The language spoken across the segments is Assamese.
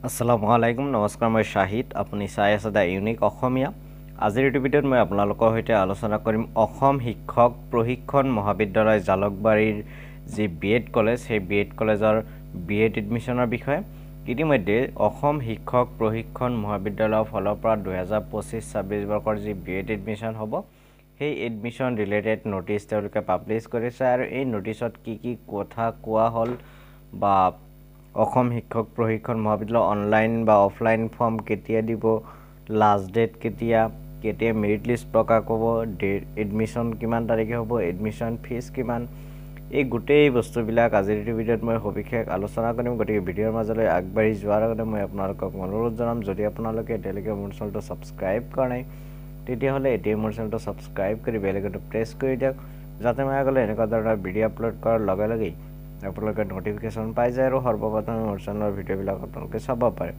আসসালামু আলাইকুম নমস্কাৰ মই শাহিদ আপুনি চাই আছে দা ইউনিক অসমীয়া আজিৰ এই ভিডিঅ'ত মই আপোনালোকৰ সৈতে আলোচনা কৰিম অসম শিক্ষক প্ৰশিক্ষণ মহাবিদ্যালয় জালুকবাৰীৰ যি বিএড কলেজ সেই বিএড কলেজৰ বিএড এডমিশনৰ বিষয়ে ইতিমধ্যে অসম শিক্ষক প্ৰশিক্ষণ মহাবিদ্যালয়ৰ ফালৰ পৰা 2025-26 বৰ্ষৰ যি বিএড এডমিশন হ'ব সেই এডমিশন ৰিলেটেড নোটিছ তেওঁলোকে পাব্লিছ কৰিছে আৰু এই নোটিছত কি কথা কোৱা হ'ল বা অসম শিক্ষক প্ৰশিক্ষণ মহাবিদ্যালয় অনলাইন বা অফলাইন ফৰ্ম কেতিয়া দিব লাষ্ট ডেট কেতিয়া মেৰিট লিষ্ট প্ৰকাশ হ'ব এডমিশন কিমান তাৰিখে হ'ব এডমিশন ফিজ কিমান এই গোটেই বস্তুবিলাক আজিৰ ভিডিঅ'ত মই সবিশেষ আলোচনা কৰিম গতিকে ভিডিঅ'ৰ মাজলৈ আগবাঢ়ি যোৱাৰ আগতে মই আপোনালোকক অনুৰোধ জনাম যদি আপোনালোকে এতিয়ালৈকে মোৰ চেনেলটো ছাবস্ক্ৰাইব কৰা নাই তেতিয়াহ'লে এতিয়া মোৰ চেনেলটো ছাবস্ক্ৰাইব কৰি বেল আইকনটো প্ৰেছ কৰি দিয়ক যাতে মই আগলৈ এনেকুৱা ধৰণৰ ভিডিঅ' আপলোড কৰাৰ লগে লগেই আপোনালোকে নোটিফিকেশ্যন পাই যায় আৰু সৰ্বপ্ৰথমে মোৰ চেনেলৰ ভিডিঅ'বিলাক আপোনালোকে চাব পাৰে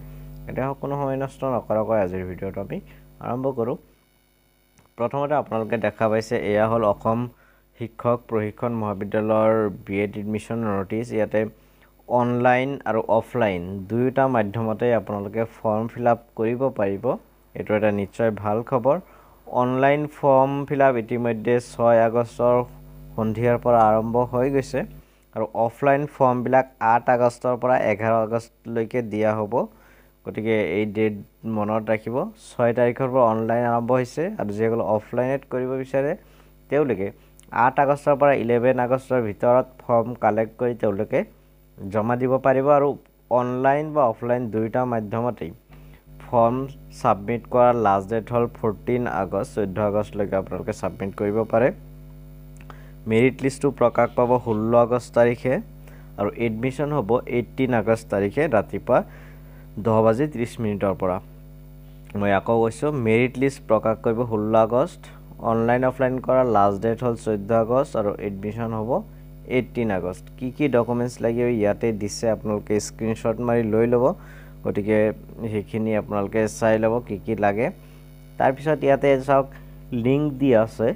এতিয়া কোনো সময় নষ্ট নকৰাকৈ আজিৰ ভিডিঅ'টো আমি আৰম্ভ কৰোঁ প্ৰথমতে আপোনালোকে দেখা পাইছে এয়া হ'ল অসম শিক্ষক প্ৰশিক্ষণ মহাবিদ্যালয়ৰ বিএড এডমিশন নোটিছ ইয়াতে অনলাইন আৰু অফলাইন দুয়োটা মাধ্যমতে আপোনালোকে ফৰ্ম ফিলআপ কৰিব পাৰিব এইটো এটা নিশ্চয় ভাল খবৰ অনলাইন ফৰ্ম ফিলআপ ইতিমধ্যে 6 আগষ্টৰ সন্ধিয়াৰ পৰা আৰম্ভ হৈ গৈছে আৰু অফলাইন ফৰ্মবিলাক 8 আগষ্টৰ পৰা 11 আগষ্টলৈকে দিয়া হ'ব গতিকে এই ডেট মনত ৰাখিব 6 তাৰিখৰ পৰা অনলাইন আৰম্ভ হৈছে আৰু যিসকলে অফলাইনত কৰিব বিচাৰে তেওঁলোকে 8 আগষ্টৰ পৰা 11 আগষ্টৰ ভিতৰত ফৰ্ম কালেক্ট কৰি তেওঁলোকে জমা দিব পাৰিব আৰু অনলাইন বা অফলাইন দুয়োটা মাধ্যমতেই ফৰ্ম সাবমিট কৰাৰ লাষ্ট ডেট হ'ল 14 আগষ্ট 14 আগষ্টলৈকে আপোনালোকে সাবমিট কৰিব পাৰে মেৰিট লিষ্টটো প্ৰকাশ পাব 16 আগষ্ট তাৰিখে আৰু এডমিশন হ'ব 18 আগষ্ট তাৰিখে ৰাতিপুৱা 10:30 পৰা মই আকৌ কৈছোঁ মেৰিট লিষ্ট প্ৰকাশ কৰিব 16 আগষ্ট অনলাইন অফলাইন কৰা লাষ্ট ডেট হ'ল 14 আগষ্ট আৰু এডমিশন হ'ব 18 আগষ্ট কি ডকুমেন্টছ লাগিব ইয়াতে দিছে আপোনালোকে স্ক্ৰিনশ্বট মাৰি লৈ ল'ব গতিকে সেইখিনি আপোনালোকে চাই ল'ব কি লাগে তাৰ পিছত ইয়াতে চাওক লিংক দি আছে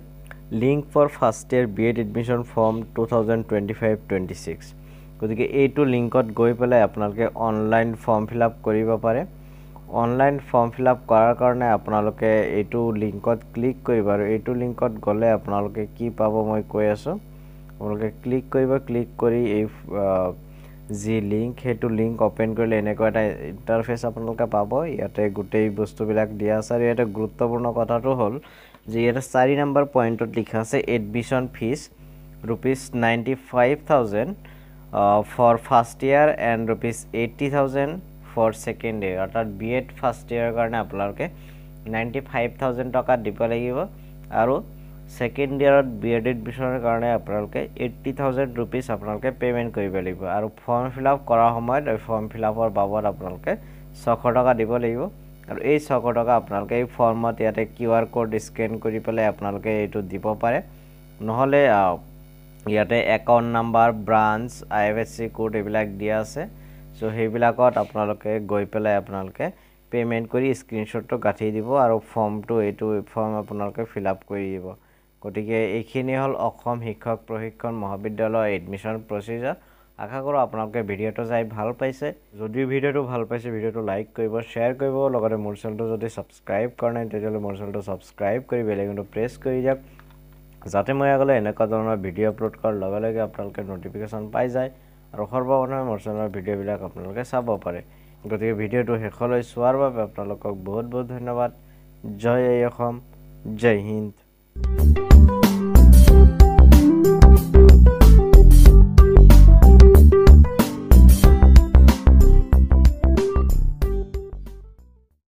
link for first year BEd admission form 2025-26 গতিকে এইটো লিংকত গৈ পেলাই আপোনালোকে অনলাইন ফৰ্ম ফিলআপ কৰিব পাৰে অনলাইন ফৰ্ম ফিলআপ কৰাৰ কাৰণে আপোনালোকে এইটো লিংকত ক্লিক কৰিব আৰু এইটো লিংকত গ'লে আপোনালোকে কি পাব মই কৈ আছো আপোনালোকে ক্লিক কৰিব ক্লিক কৰি এই যি লিংক হেতু লিংক ওপেন কৰিলে এনেকুৱা এটা ইন্টাৰফেস আপোনালোকে পাব ইয়াতে গোটেই বস্তুবিলাক দিয়া আছে আৰু এটা গুৰুত্বপূৰ্ণ কথাটো হ'ল যে এটা 4 নম্বৰ পইণ্টত লিখা আছে admission fees ₹95,000 for first year and ₹80,000 for second year অৰ্থাৎ বিএড ফাৰ্ষ্ট ইয়াৰৰ কাৰণে আপোনালোকে 95,000 টকা দিব লাগিব আৰু সেকেন্ড ইয়াৰত বিএড এডমিশনৰ কাৰণে আপোনালোকে 80,000 रुपीस আপোনালোকে পেমেন্ট কৰিব লাগিব আৰু ফৰ্ম ফিলআপ কৰাৰ সময়ত এই ফৰ্ম ফিলআপৰ বাবদ আপোনালোকে 600 টকা দিব লাগিব আৰু এই 600 টকা আপোনালোকে এই ফৰ্মত ইয়াতে কিউআৰ কোড স্ক্যান কৰি পেলাই আপোনালোকে এইটো দিব পাৰে নহলে ইয়াতে account number branch IFSC code এইবিলাক দিয়া আছে সো সেইবিলাকত আপোনালোকে গৈ পেলাই আপোনালোকে পেমেন্ট কৰি স্ক্ৰিনশ্বটটো গাঠি দিব আৰু ফৰ্মটো এইটো ফৰ্ম আপোনালোকে ফিলআপ কৰি দিব গতিকে এইখিনি হ'ল অসম শিক্ষক প্ৰশিক্ষণ মহাবিদ্যালয় এডমিশন প্ৰসিজাৰ আশা কৰো আপোনালোকে ভিডিঅটো চাই ভাল পাইছে যদি ভিডিঅটো ভাল পাইছে ভিডিঅটো লাইক কৰিব শেয়াৰ কৰিব লগতে মোৰ চেনেলটো যদি সাবস্ক্ৰাইব কৰা নাই তেতিয়াহ'লে মোৰ চেনেলটো সাবস্ক্ৰাইব কৰি বেল আইকনটো প্ৰেছ কৰি দিয়ক যাতে মই আগলৈ এনেকুৱা ধৰণৰ ভিডিঅ' আপলোড কৰাৰ লগে লগে আপোনালোকে নোটিফিকেশ্যন পাই যায় আৰু সৰ্বপ্ৰথমে মোৰ চেনেলৰ ভিডিঅ'বিলাক আপোনালোকে চাব পাৰে গতিকে ভিডিঅ'টো শেষলৈ চোৱাৰ বাবে আপোনালোকক বহুত ধন্যবাদ জয় অসম জয় হিন্দ